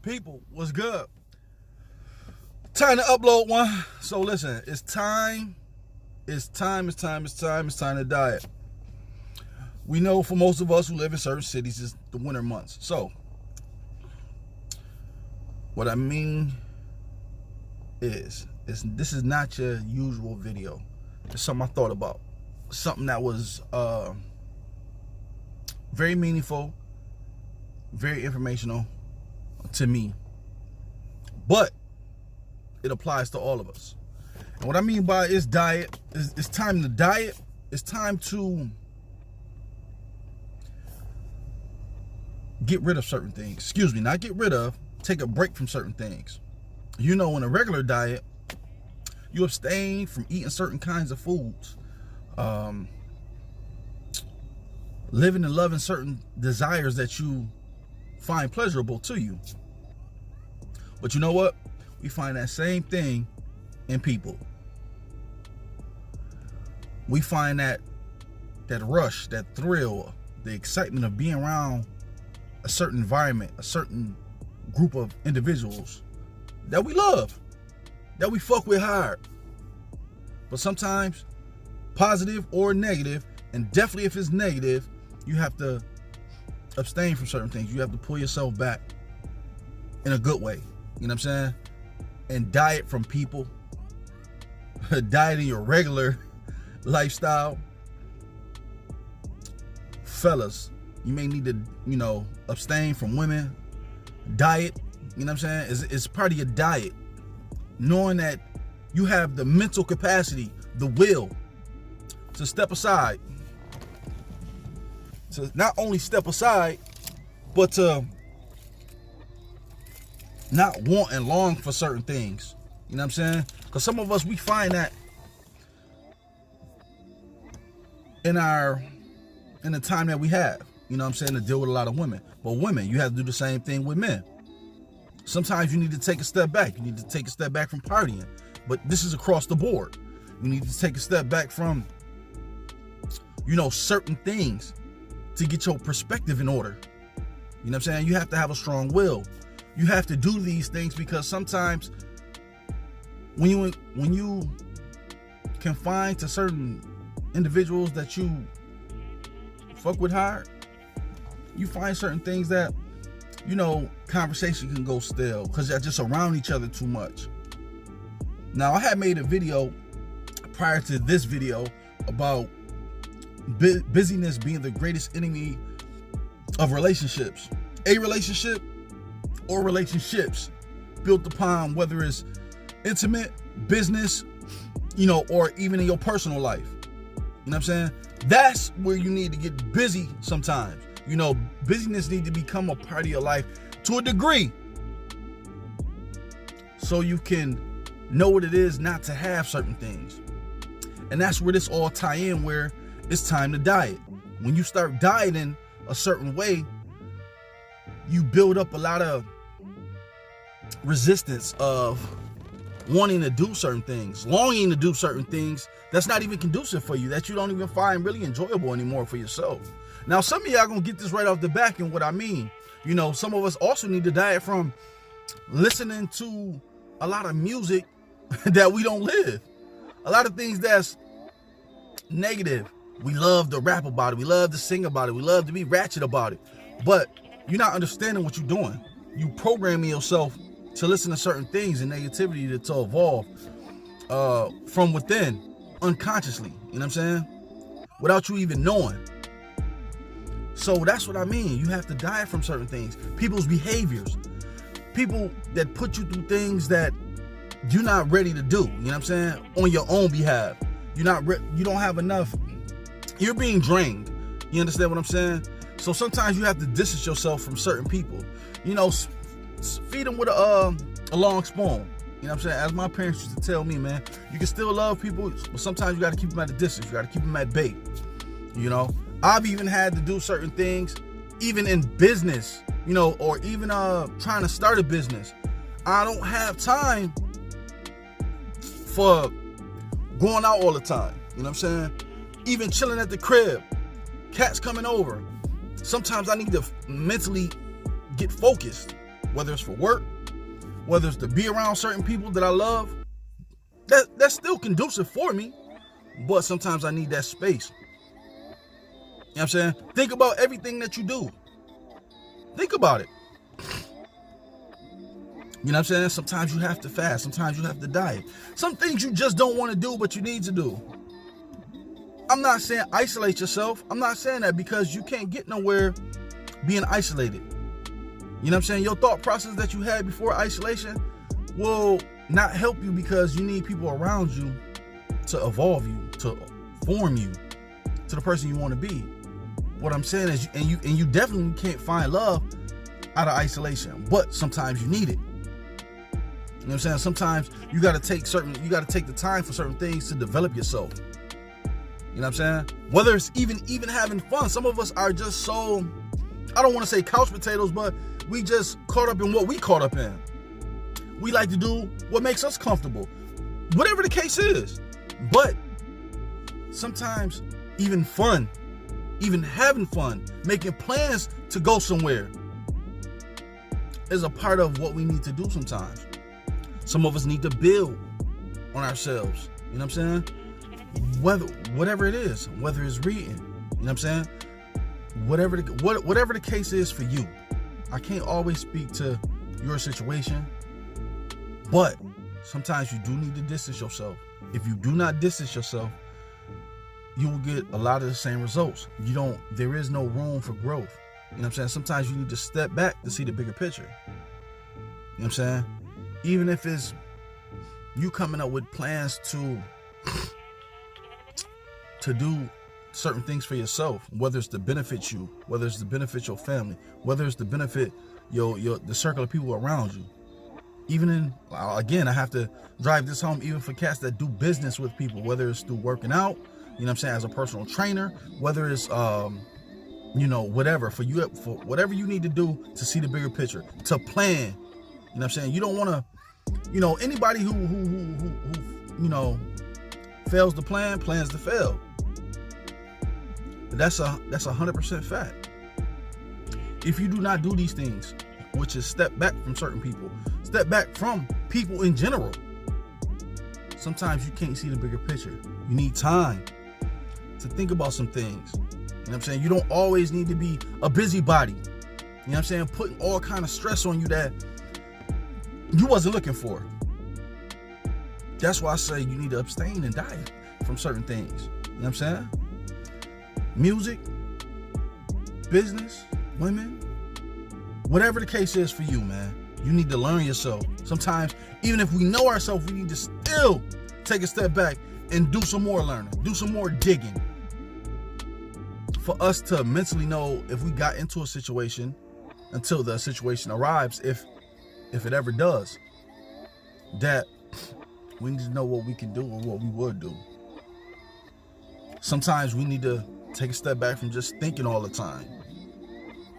People, what's good? Time to upload one. So listen, it's time to diet. We know for most of us who live in certain cities, it's the winter months. So what I mean is this is not your usual video. It's something I thought about. Something that was very meaningful, very informational to me. But it applies to all of us. And what I mean by it's diet, it's time to diet. It's time to get rid of certain things. Excuse me, not get rid of, take a break from certain things. You know, in a regular diet, you abstain from eating certain kinds of foods, living and loving certain desires that you find pleasurable to you. But you know what? We find that same thing in people. We find that rush, that thrill, the excitement of being around a certain environment, a certain group of individuals that we love, that we fuck with hard. But sometimes, positive or negative, and definitely if it's negative, you have to abstain from certain things. You have to pull yourself back in a good way. You know what I'm saying? And diet from people. Diet in your regular lifestyle. Fellas, you may need to, abstain from women. Diet, you know what I'm saying? It's part of your diet. Knowing that you have the mental capacity, the will to step aside. To not only step aside, but to not want and long for certain things. You know what I'm saying? Because some of us, we find that in the time that we have, you know what I'm saying, to deal with a lot of women. But women, you have to do the same thing with men. Sometimes you need to take a step back. You need to take a step back from partying. But this is across the board. You need to take a step back from, certain things to get your perspective in order. You know what I'm saying? You have to have a strong will. You have to do these things because sometimes when you confine to certain individuals that you fuck with hard, you find certain things that, conversation can go stale because they're just around each other too much. Now, I had made a video prior to this video about busyness being the greatest enemy of relationships. A relationship or relationships built upon whether it's intimate, business, or even in your personal life. You know what I'm saying? That's where you need to get busy sometimes. Busyness needs to become a part of your life to a degree so you can know what it is not to have certain things. And that's where this all tie in, where it's time to diet. When you start dieting a certain way, you build up a lot of resistance of wanting to do certain things, longing to do certain things that's not even conducive for you, that you don't even find really enjoyable anymore for yourself. Now, some of y'all gonna get this right off the back and what I mean. Some of us also need to diet from listening to a lot of music that we don't live. A lot of things that's negative. We love to rap about it. We love to sing about it. We love to be ratchet about it. But you're not understanding what you're doing. You programming yourself to listen to certain things and negativity to evolve from within, unconsciously. You know what I'm saying? Without you even knowing. So that's what I mean. You have to diet from certain things. People's behaviors. People that put you through things that you're not ready to do. You know what I'm saying? On your own behalf. You don't have enough. You're being drained. You understand what I'm saying? So sometimes you have to distance yourself from certain people. Feed them with a long spoon. You know what I'm saying? As my parents used to tell me, man, you can still love people, but sometimes you got to keep them at a distance. You got to keep them at bay. I've even had to do certain things, even in business, or even trying to start a business. I don't have time for going out all the time. You know what I'm saying? Even chilling at the crib, cats coming over. Sometimes I need to mentally get focused whether it's for work, whether it's to be around certain people that I love, that's still conducive for me. But sometimes I need that space. You know what I'm saying? Think about everything that you do. Think about it. You know what I'm saying? Sometimes you have to fast. Sometimes you have to diet. Some things you just don't want to do, but you need to do. I'm not saying isolate yourself. I'm not saying that, because you can't get nowhere being isolated. You know what I'm saying? Your thought process that you had before isolation will not help you, because you need people around you to evolve you, to form you to the person you want to be. What I'm saying is, you definitely can't find love out of isolation, but sometimes you need it. You know what I'm saying? Sometimes you got to take the time for certain things to develop yourself. You know what I'm saying? Whether it's even having fun. Some of us are just so, I don't want to say couch potatoes, but we just caught up in what we caught up in. We like to do what makes us comfortable, whatever the case is. But sometimes even fun, even having fun, making plans to go somewhere is a part of what we need to do sometimes. Some of us need to build on ourselves. You know what I'm saying? Whatever it is, whether it's reading, you know what I'm saying? Whatever the case is for you. I can't always speak to your situation, but sometimes you do need to distance yourself. If you do not distance yourself, you will get a lot of the same results. There is no room for growth. You know what I'm saying? Sometimes you need to step back to see the bigger picture. You know what I'm saying? Even if it's you coming up with plans to do certain things for yourself, whether it's to benefit you, whether it's to benefit your family, whether it's to benefit the circle of people around you. Even in, again, I have to drive this home, even for cats that do business with people, whether it's through working out, you know what I'm saying, as a personal trainer, whether it's whatever, for whatever you need to do to see the bigger picture, to plan. You know what I'm saying? You don't want to, anybody who fails to plan, plans to fail. That's 100% fact. If you do not do these things, which is step back from certain people, step back from people in general, sometimes you can't see the bigger picture. You need time to think about some things. You know what I'm saying? You don't always need to be a busybody. You know what I'm saying? Putting all kind of stress on you that you wasn't looking for. That's why I say you need to abstain and diet from certain things. You know what I'm saying? Music, business, women, whatever the case is for you, man, you need to learn yourself. Sometimes, even if we know ourselves, we need to still take a step back and do some more learning, do some more digging, for us to mentally know if we got into a situation, until the situation arrives, if it ever does, that we need to know what we can do or what we would do. Sometimes we need to take a step back from just thinking all the time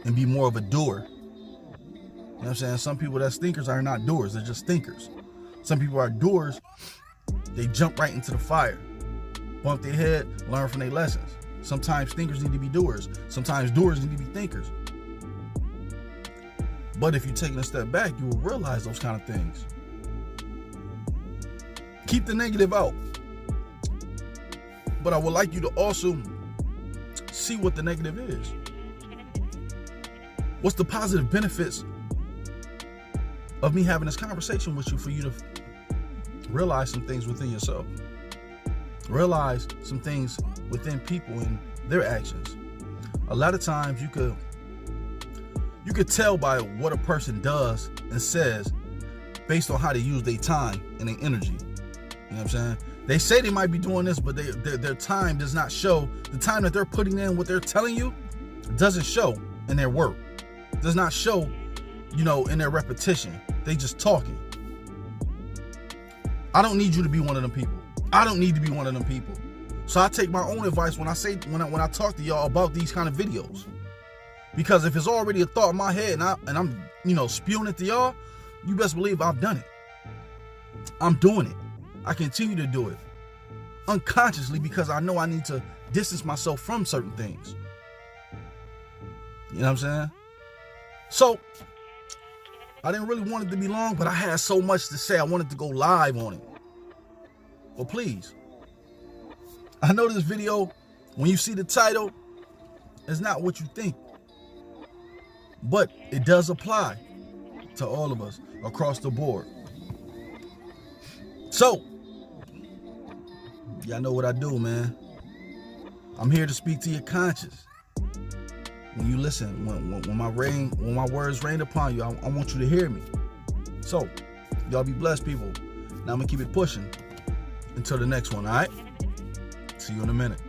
and be more of a doer. You know what I'm saying? Some people that's thinkers are not doers, they're just thinkers. Some people are doers, they jump right into the fire, bump their head, learn from their lessons. Sometimes thinkers need to be doers. Sometimes doers need to be thinkers. But if you're taking a step back, you will realize those kind of things. Keep the negative out. But I would like you to also see what the negative is. What's the positive benefits of me having this conversation with you, for you to realize some things within yourself? Realize some things within people and their actions. A lot of times you could tell by what a person does and says based on how they use their time and their energy. You know what I'm saying? They say they might be doing this, but their time does not show. The time that they're putting in, what they're telling you, doesn't show in their work. Does not show, in their repetition. They just talking. I don't need you to be one of them people. I don't need to be one of them people. So I take my own advice when I talk to y'all about these kind of videos. Because if it's already a thought in my head and I'm spewing it to y'all, you best believe I've done it. I'm doing it. I continue to do it unconsciously, because I know I need to distance myself from certain things. You know what I'm saying? So I didn't really want it to be long, but I had so much to say. I wanted to go live on it. But please, I know this video, when you see the title, it's not what you think. But it does apply to all of us across the board. So, y'all know what I do, man. I'm here to speak to your conscience. When you listen, when my words rain upon you, I want you to hear me. So, y'all be blessed, people. Now I'm gonna keep it pushing until the next one, all right? See you in a minute.